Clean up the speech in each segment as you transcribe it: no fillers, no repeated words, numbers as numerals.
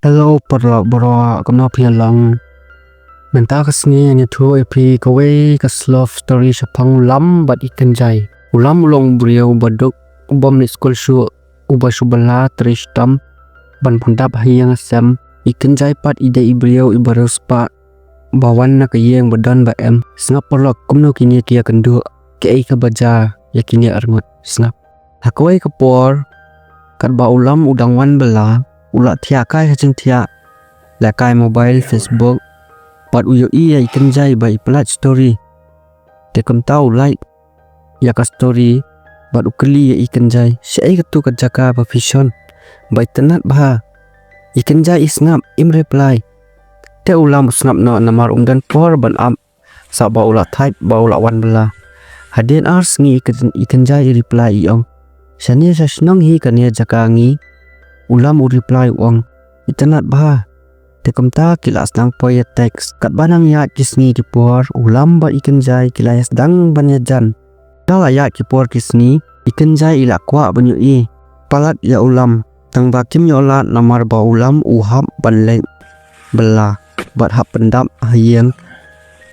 Hello, bro, come up here long. Menta kasni ni thu epi kawai ka love story sapang Lam but Kynjai. Ulam long brio baduk ubam ni school shu uba subala tristam ban phundap hayang sam Kynjai pat ide ibrio ibaru Spah bawan na kayeng badan ba em snap perlok kumno kini kia kendu ke ka baja yakini arngut snap hakawai kapor kat ba ulam udang wan bela ulat thia kai hajing thia la kai mobile Facebook pat uyo iya Kynjai ba iplat story te kam tau like ya ka story bat ukli ya Kynjai sei katu ka jaka ba vision ba tenat ba Kynjai isngap im reply te ulam snap no namar dan por ban am sa ba ulat type ba ulat wan bela hadin ars ngi Kynjai reply iong sania sa snong hi kania jaka ngi ulam u reply uang itenat bah tekom ta kilas nang poya teks kat banang ya kisni di por ulam ba Kynjai kilas dang banya jan dala ya ki por kisni Kynjai ila kwa banyu i palat ya ulam tang ba kim yola namar ba ulam uhap banleng bela bat hap pendam hayeng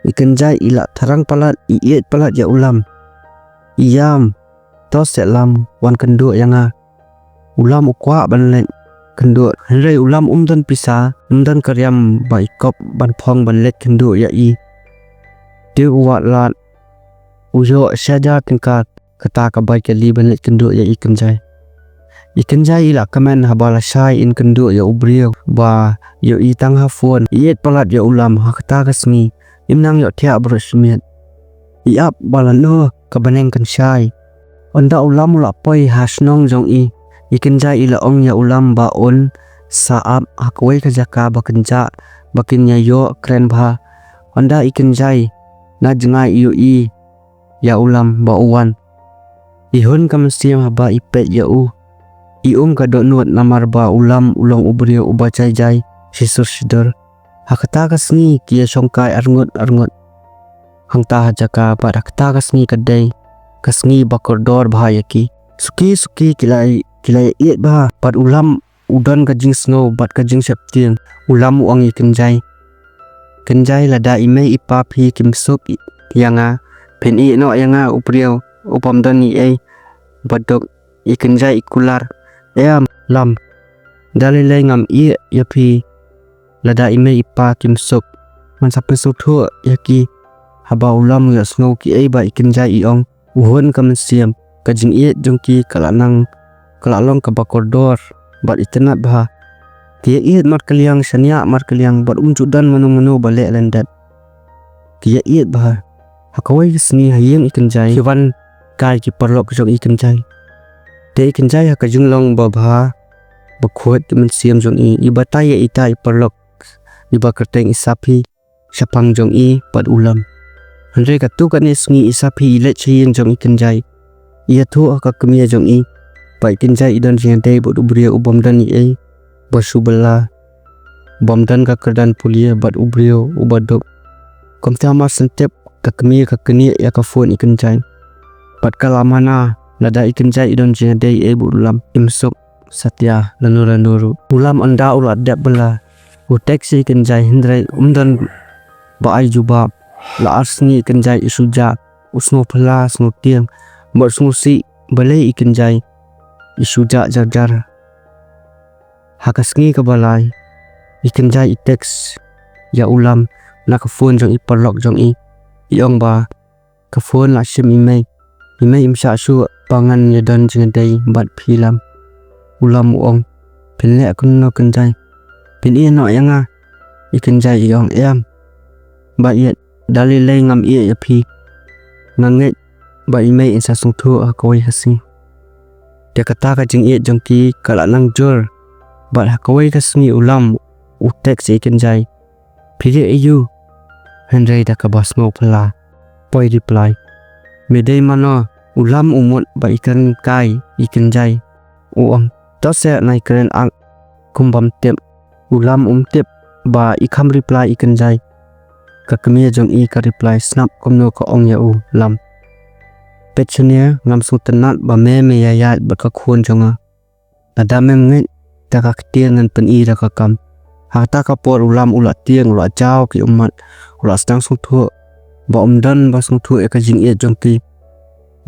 Kynjai ila tharang palat iet palat ya ulam iyam tos selam wan kendu yanga ulam ukwa banleng kendu henry ulam dan pisa dan karyam ba ikop ban phong ban let kendu ya i de uwat lat ujo saja tingkat kata ka bai kali ban let kendu ya Kynjai ila kamen habala sai in kendu ya ubrio ba yo i tang ha phone iet palat ya ulam ha kata kasmi imnang yo thia brosmiet iap balano kabaneng kan sai onda ulam la poi hasnong jong i Kynjai ila ong ya ulam ba on saap hakwai ka jaka bakenja bakinya yo kren ba onda Kynjai na jengai iyo i ya ulam ba uwan ihun kam siam haba ipet ya u iung ka donut namar ba ulam ulong ubrio uba jai sisur sidor hakata kasni kia songkai arngut hangta jaka ba hakta kasni kadai kasni bakordor bahayaki suki kilai iet bah pat ulam udan ka jing snow bat ka jing septiang ulam uang Kynjai lada ime ipapi kimsuk yanga pen i no yanga uprio upam dan i badok Kynjai ikular lam dalile ngam i yapi lada ime ipa kimsuk man sape suthu yaki haba ulam ya snow ki ba Kynjai iong uhun kam siam ka jing iet jongki kalalong ka bakordor bat itenat bah kia iet mar kaliang sania mar kaliang bat unjudan manu balik lendat kia iet bah hakawai sni hayeng Kynjai kiwan kai ki perlok jong Kynjai te Kynjai ha ka junglong ba bakhot men siam jong ibatai ita perlok iba kerteng isapi sapang jong pat ulam andre ka tu kan sni isapi let chiyeng jong Kynjai ia thu ka kemia jong pai Kynjai idan jente bod ubria ubam dan basubala bom dan ka kerdan pulia bat ubrio ubadok komta ma sentep ka kemia ka keni ya ka phone Kynjai pat kalamana lada Kynjai idan jente bod ulam imsuk satya lanuru ulam anda ulat dap bela u taxi Kynjai hindrai dan ba ai jubab la arsni Kynjai isuja usno phala sno tiang bat smusi balai Kynjai isuja jar hakasngi kabalai Kynjai teks ya ulam na ka phone jong perlok jong iong ba ka phone la sim ime imsa su pangan ya dan jendai bat philam ulam uong pinle kunno Kynjai pin no yanga Kynjai iong ba yet dalile ngam ya phi nanget ba ime insa sungthu akoi hasi dia kata ka jing iet jongki kala nang jur bat hakawai kasni ulam u teks Kynjai pide ayu henry da ka basmo phala poi reply medei mano ulam umut ba ikan kai Kynjai uang tose nai keren ang kumbam tep ulam tep ba ikam reply Lam Kynjai ka kemia jong I ka reply snap komno ka ong ya u lam petchania ngam su tenat ba me ya ba ka khon jonga nadamem ngai ta ka tiang ngan pen I ra ka kam hata ka por ulam ula tiang ula chao ki umat ula stang sung thu ba dan ba sung thu e ka jing e jong ti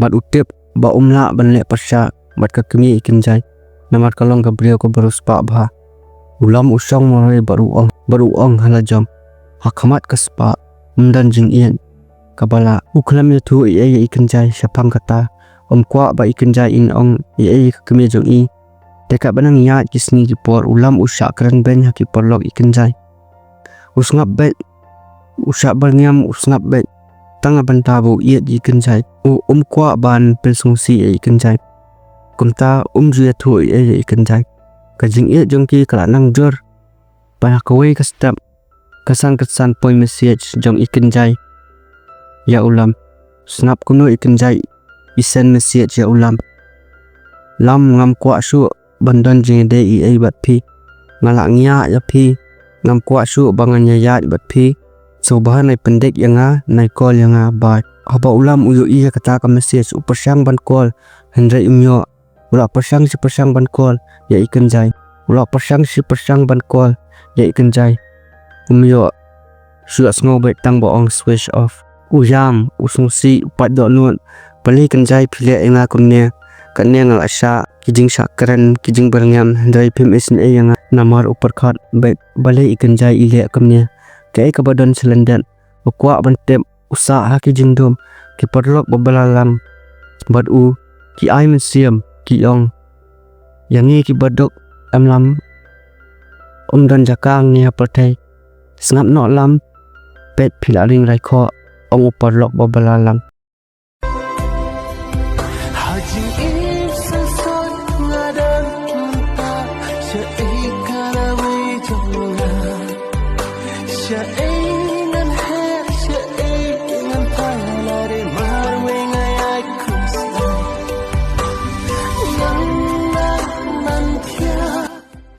bat utep ba la ban le pasha bat ka kemia Lam Kynjai namat kalong ka brio ko baru Spah bha ulam usang morai baru ong hala jom hakamat ka Spah dan jing ien kabala uklam ya thu Lam Kynjai syapang kata kwa ba Lam Kynjai in ong ka kemia jong I teka banang ya kisni ki por ulam usha kran ben ha ki porlok Lam Kynjai usngap bet usha barniam usngap bet tanga bantabu Lam Kynjai kwa ban persungsi Lam Kynjai kumta juya thu Lam Kynjai ka jing jong ki kala nang jor pa ka wei ka step kesan point message jong Lam Kynjai ya ulam snap kuno Lam Kynjai isen message ya ulam lam ngam kwa su bandan jing de I bat phi ngala ngya ya phi ngam kwa su bangan ya bat phi so bahan nai pendek yanga nai call yanga ba aba ulam uyo I kata ka message upasang ban call hendrai umyo ula pasang si pasang ban call ya Lam Kynjai ula pasang si pasang ban call ya Lam Kynjai umyo su asngo bet tang ba ong switch off uyam usung si pat do nun pali Lam Kynjai phile enga kumne kanne ngal asha kijing sha kran kijing barngam hendrai phim esin e yanga namar upar khat bet bale Lam Kynjai ile kamne kai ka badon selendan kwa ban tep usa ha kijing dom ki parlok babalalam bad u ki ai men siam ki ong yangi ki badok amlam dan jakang ni hapatai snap no lam pet philaring rai kho ong upar lok babalalang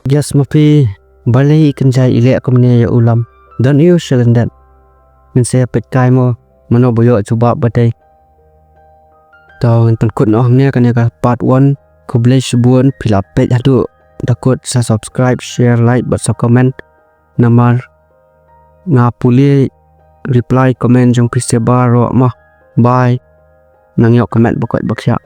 Yes mapi balai Lam Kynjai ile akamne ya ulam dan you selendan min se pet kai mo mano boyo coba badai tau tan kut no hamne kan ka part 1 ko blai subun phila pet hadu dakut sa subscribe share like but sa comment namar nga puli reply comment jong pise baro ma bye nang yo comment bakot baksya